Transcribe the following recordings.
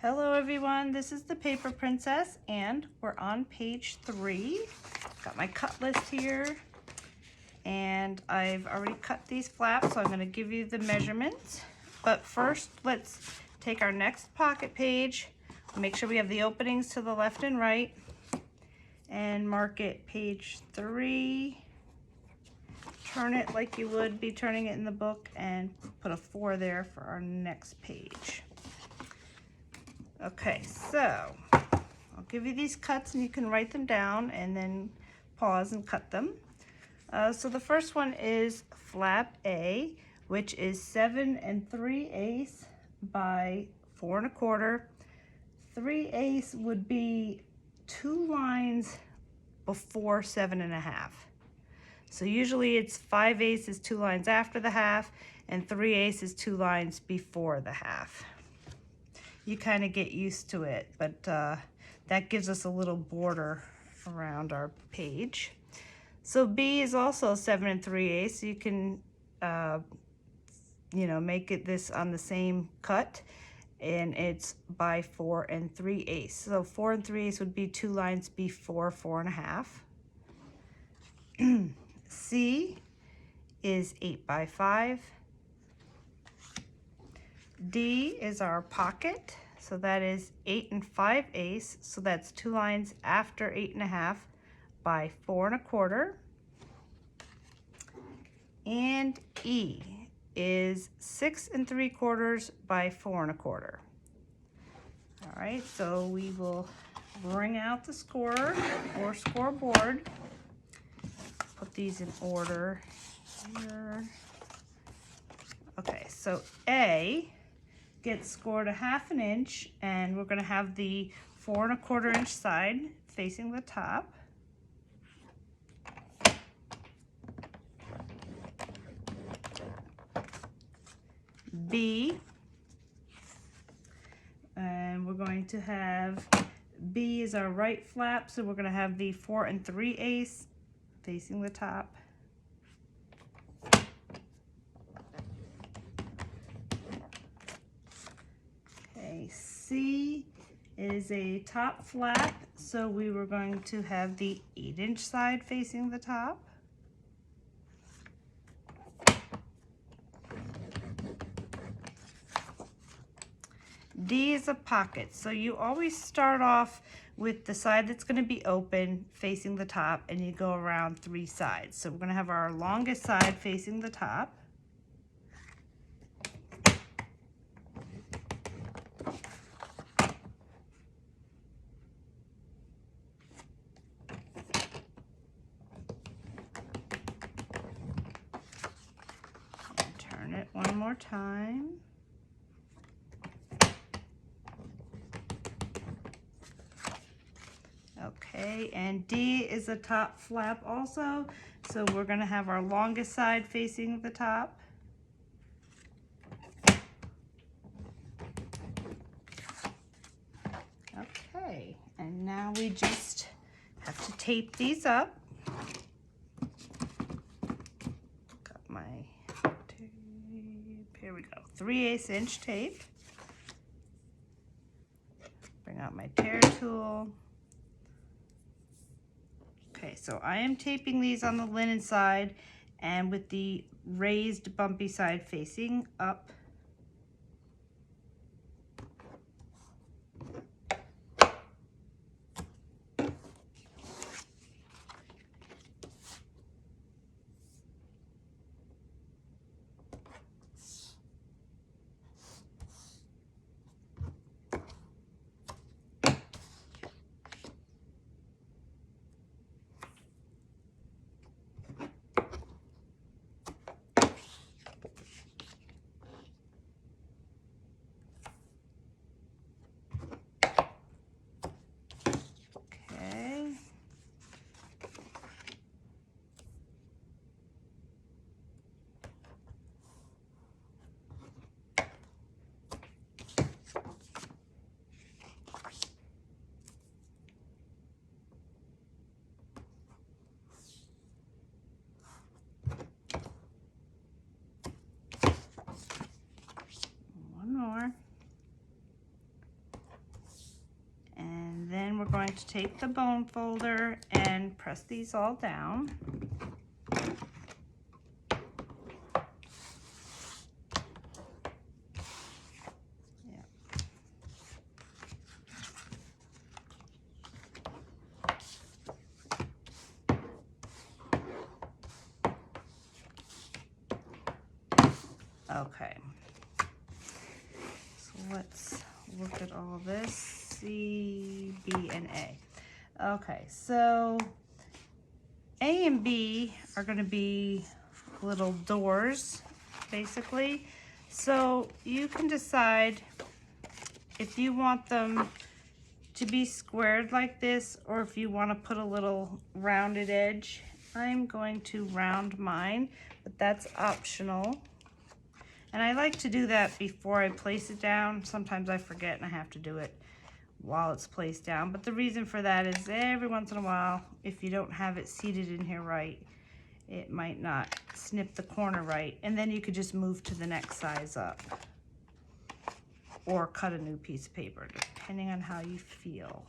Hello everyone, this is the Paper Princess and we're on page 3. Got my cut list here and I've already cut these flaps, so I'm going to give you the measurements. But first, let's take our next pocket page, make sure we have the openings to the left and right, and mark it page 3. Turn it like you would be turning it in the book and put a 4 there for our next page. Okay, so I'll give you these cuts and you can write them down and then pause and cut them. So the first one is flap A, which is 7 3/8 by 4 1/4. 3/8 would be 2 lines before 7 1/2. So usually it's 5/8 is 2 lines after the half and 3/8 is 2 lines before the half. You kind of get used to it, but that gives us a little border around our page. So B is also 7 3/8. So you can, make it this on the same cut, and it's by 4 3/8. So 4 3/8 would be 2 lines before 4 1/2. C is 8 by 5. D is our pocket, so that is 8 5/8, so that's 2 lines after 8 1/2 by 4 1/4. And E is 6 3/4 by 4 1/4. All right, so we will bring out the scorer or scoreboard. Put these in order here. Okay, so A gets scored a 1/2 inch, and we're going to have the 4 1/4 inch side facing the top. B, and we're going to have B is our right flap, so we're going to have the 4 3/8 facing the top. C is a top flap, so we were going to have the 8 inch side facing the top. D is a pocket, so you always start off with the side that's going to be open facing the top, and you go around 3 sides. So we're going to have our longest side facing the top. It one more time. Okay, and D is a top flap also, so we're going to have our longest side facing the top. Okay, and now we just have to tape these up. Got my here we go, 3/8 inch tape. Bring out my tear tool. Okay, so I am taping these on the linen side and with the raised bumpy side facing up. going to take the bone folder and press these all down. Okay, so let's look at all this, C, B, and A. Okay, so A and B are going to be little doors, basically. So you can decide if you want them to be squared like this, or if you want to put a little rounded edge. I'm going to round mine, but that's optional. And I like to do that before I place it down. Sometimes I forget and I have to do it while it's placed down. But the reason for that is every once in a while, if you don't have it seated in here right, it might not snip the corner right. And then you could just move to the next size up or cut a new piece of paper, depending on how you feel.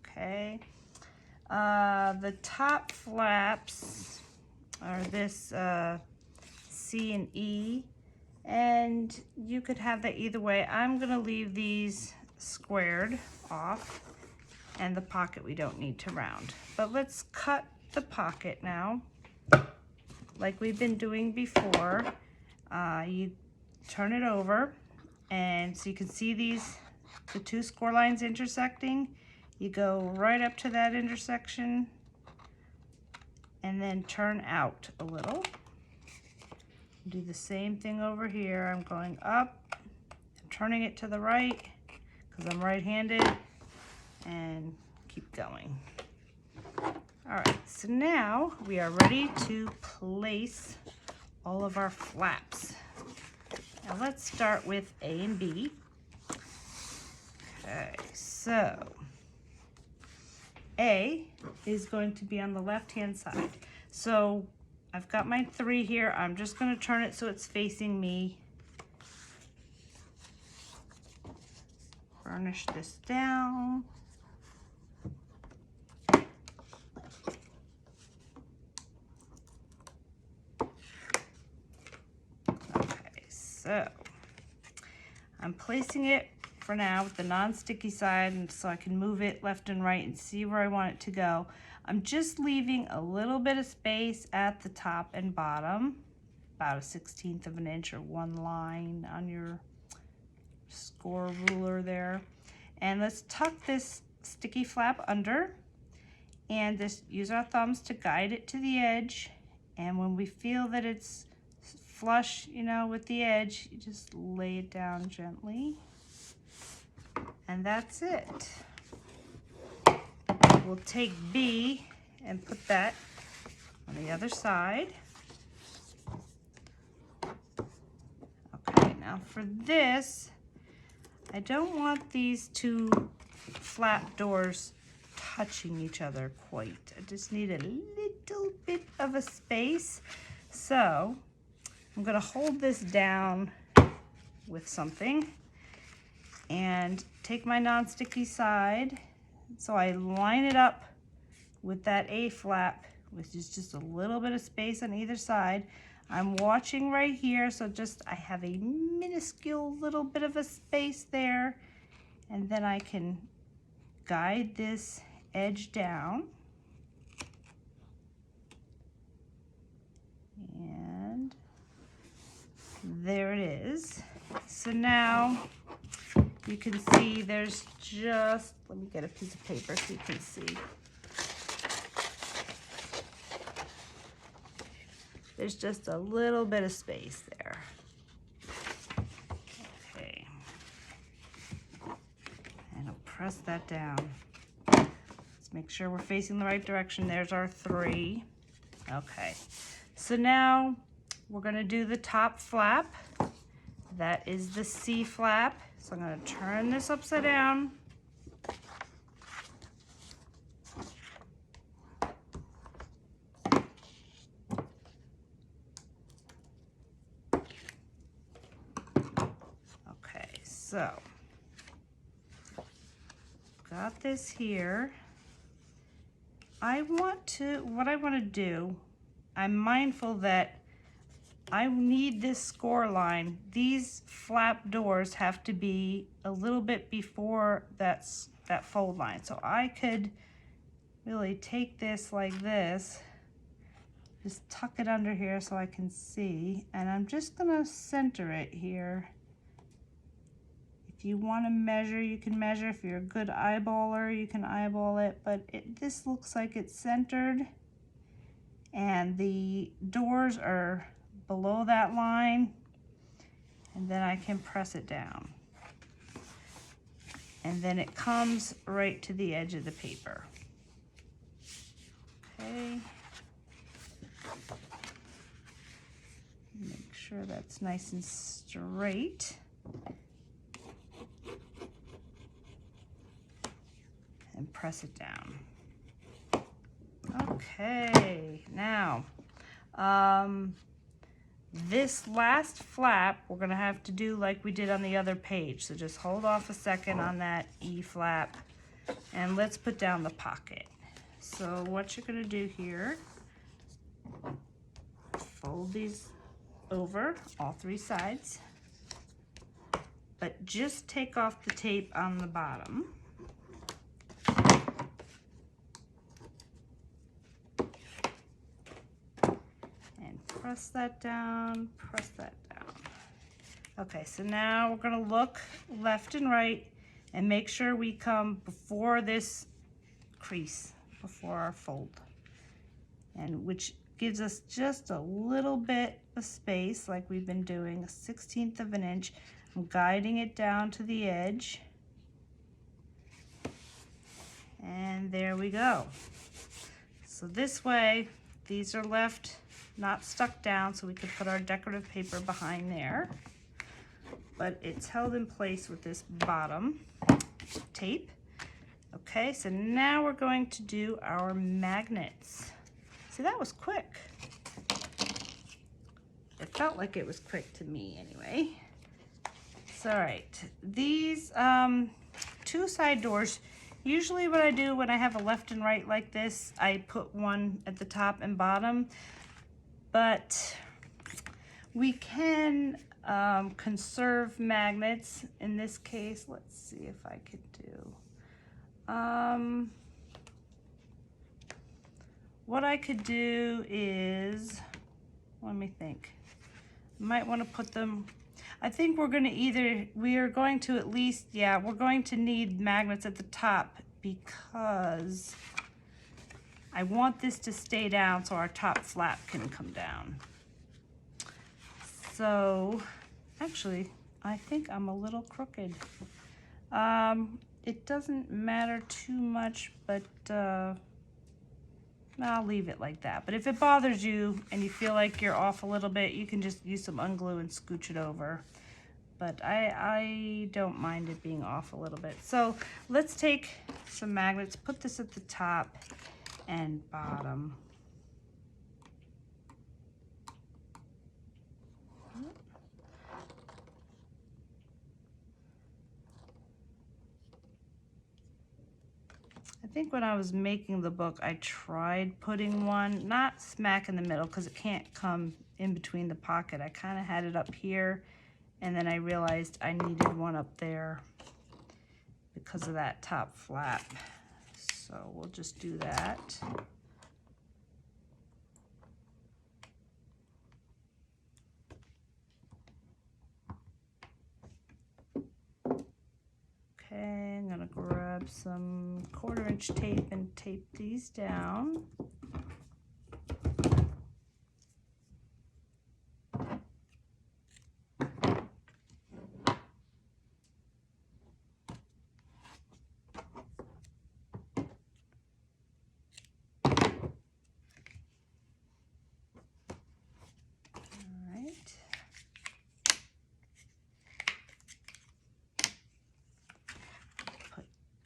Okay. The top flaps are this C and E, and you could have that either way. I'm gonna leave these squared off, and the pocket we don't need to round. But let's cut the pocket now, like we've been doing before. You turn it over, and so you can see the two score lines intersecting. You go right up to that intersection and then turn out a little. Do the same thing over here. I'm going up, I'm turning it to the right because I'm right-handed, and keep going. All right, so now we are ready to place all of our flaps. Now let's start with A and B. Okay, so A is going to be on the left-hand side. So I've got my 3 here. I'm just going to turn it so it's facing me. Burnish this down. Okay, so I'm placing it for now with the non-sticky side, and so I can move it left and right and see where I want it to go. I'm just leaving a little bit of space at the top and bottom, about 1/16 of an inch or 1 line on your score ruler there. And let's tuck this sticky flap under, and just use our thumbs to guide it to the edge. And when we feel that it's flush, you know, with the edge, you just lay it down gently. And that's it. We'll take B and put that on the other side. Okay, now for this, I don't want these two flap doors touching each other quite. I just need a little bit of a space. So I'm gonna hold this down with something and take my non-sticky side. So I line it up with that A flap, which is just a little bit of space on either side. I'm watching right here, so just I have a minuscule little bit of a space there, and then I can guide this edge down. And there it is. So now you can see there's just, let me get a piece of paper so you can see. There's just a little bit of space there. Okay. And I'll press that down. Let's make sure we're facing the right direction. There's our 3. Okay. So now we're gonna do the top flap. That is the C flap. So I'm gonna turn this upside down. Okay, So, got this here. What I want to do, I'm mindful that I need this score line. These flap doors have to be a little bit before that fold line. So I could really take this like this, just tuck it under here so I can see, and I'm just gonna center it here. If you want to measure, you can measure. If you're a good eyeballer, you can eyeball it, but this looks like it's centered, and the doors are below that line, and then I can press it down. And then it comes right to the edge of the paper. Okay. Make sure that's nice and straight. And press it down. Okay, now, this last flap, we're gonna have to do like we did on the other page. So just hold off a second on that E flap, and let's put down the pocket. So what you're gonna do here, fold these over, all three sides, but just take off the tape on the bottom. Press that down, press that down. Okay, so now we're gonna look left and right and make sure we come before this crease, before our fold, and which gives us just a little bit of space like we've been doing, 1/16 of an inch. I'm guiding it down to the edge. And there we go. So this way, these are left not stuck down, so we could put our decorative paper behind there. But it's held in place with this bottom tape. Okay, so now we're going to do our magnets. See, that was quick. It felt like it was quick to me anyway. So, all right, these two side doors, usually what I do when I have a left and right like this, I put one at the top and bottom. But we can conserve magnets. In this case, let's see if I could do. What I could do is, let me think. Might want to put them, I think we're going to we're going to need magnets at the top because I want this to stay down so our top flap can come down. So, actually, I think I'm a little crooked. It doesn't matter too much, but I'll leave it like that. But if it bothers you and you feel like you're off a little bit, you can just use some unglue and scooch it over. But I don't mind it being off a little bit. So let's take some magnets, put this at the top and bottom. I think when I was making the book, I tried putting one, not smack in the middle because it can't come in between the pocket. I kind of had it up here, and then I realized I needed one up there because of that top flap. So we'll just do that. Okay, I'm gonna grab some 1/4 inch tape and tape these down.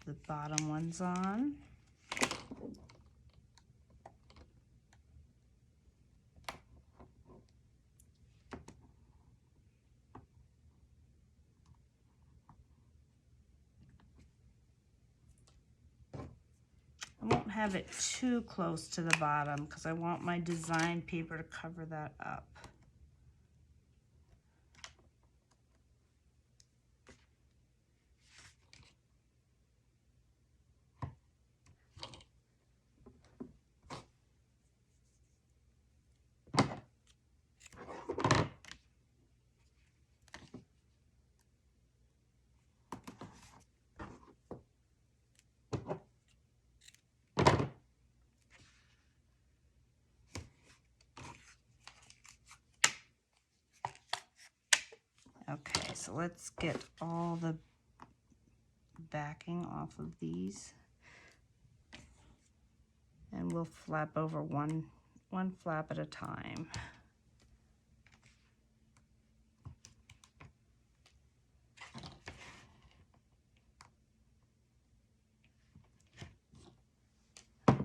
The bottom ones on. have it too close to the bottom because I want my design paper to cover that up. Okay, so let's get all the backing off of these. And we'll flap over one flap at a time.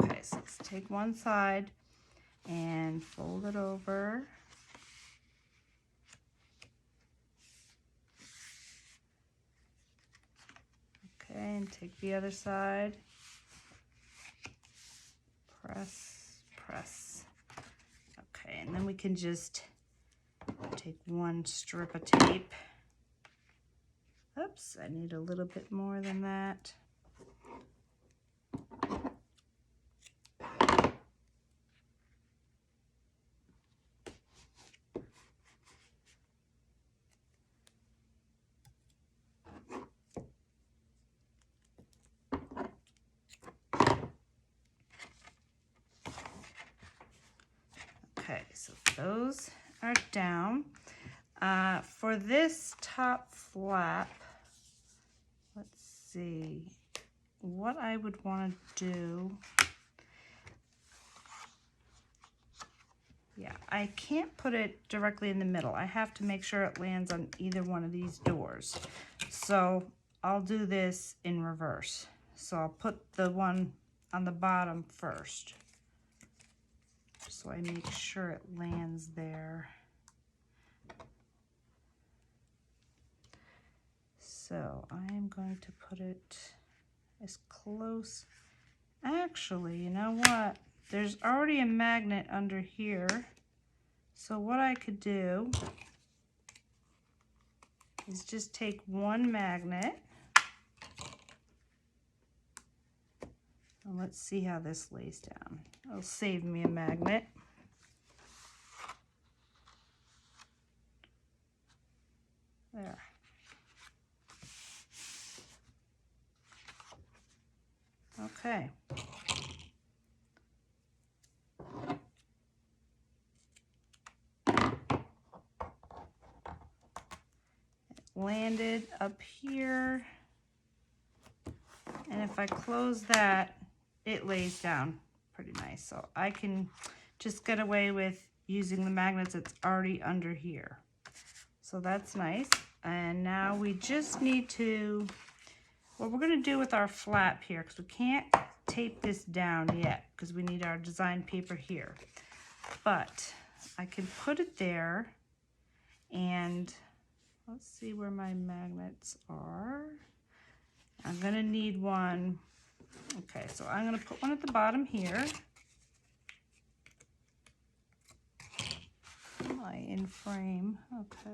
Okay, so let's take one side and fold it over. Okay, and take the other side. Press, press. Okay, and then we can just take one strip of tape. Oops, I need a little bit more than that. Okay, so those are down. For this top flap, let's see what I would want to do. Yeah, I can't put it directly in the middle. I have to make sure it lands on either one of these doors. So I'll do this in reverse. So I'll put the one on the bottom first, so I make sure it lands there. So I am going to put it as close. Actually, you know what? There's already a magnet under here. So what I could do is just take one magnet. And let's see how this lays down. It'll save me a magnet. There. Okay. It landed up here. And if I close that, it lays down pretty nice. So I can just get away with using the magnets that's already under here. So that's nice. And now we just need to, what we're going to do with our flap here, because we can't tape this down yet because we need our design paper here. But I can put it there, and let's see where my magnets are. I'm going to need one. Okay, so I'm going to put one at the bottom here. My in frame, okay.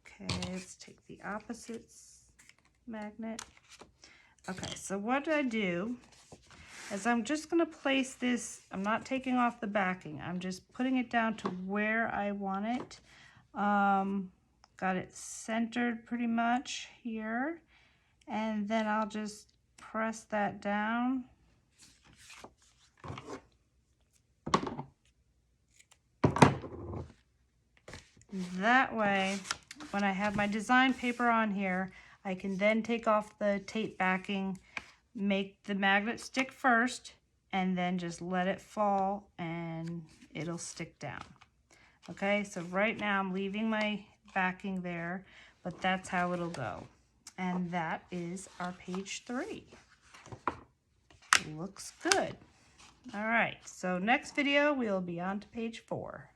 Okay, let's take the opposite magnet. Okay, so what I do is I'm just going to place this, I'm not taking off the backing, I'm just putting it down to where I want it. Got it centered pretty much here, and then I'll just press that down. That way, when I have my design paper on here, I can then take off the tape backing, make the magnet stick first, and then just let it fall and it'll stick down. Okay, so right now I'm leaving my backing there, but that's how it'll go. And that is our page 3. Looks good. All right, so next video we'll be on to page 4.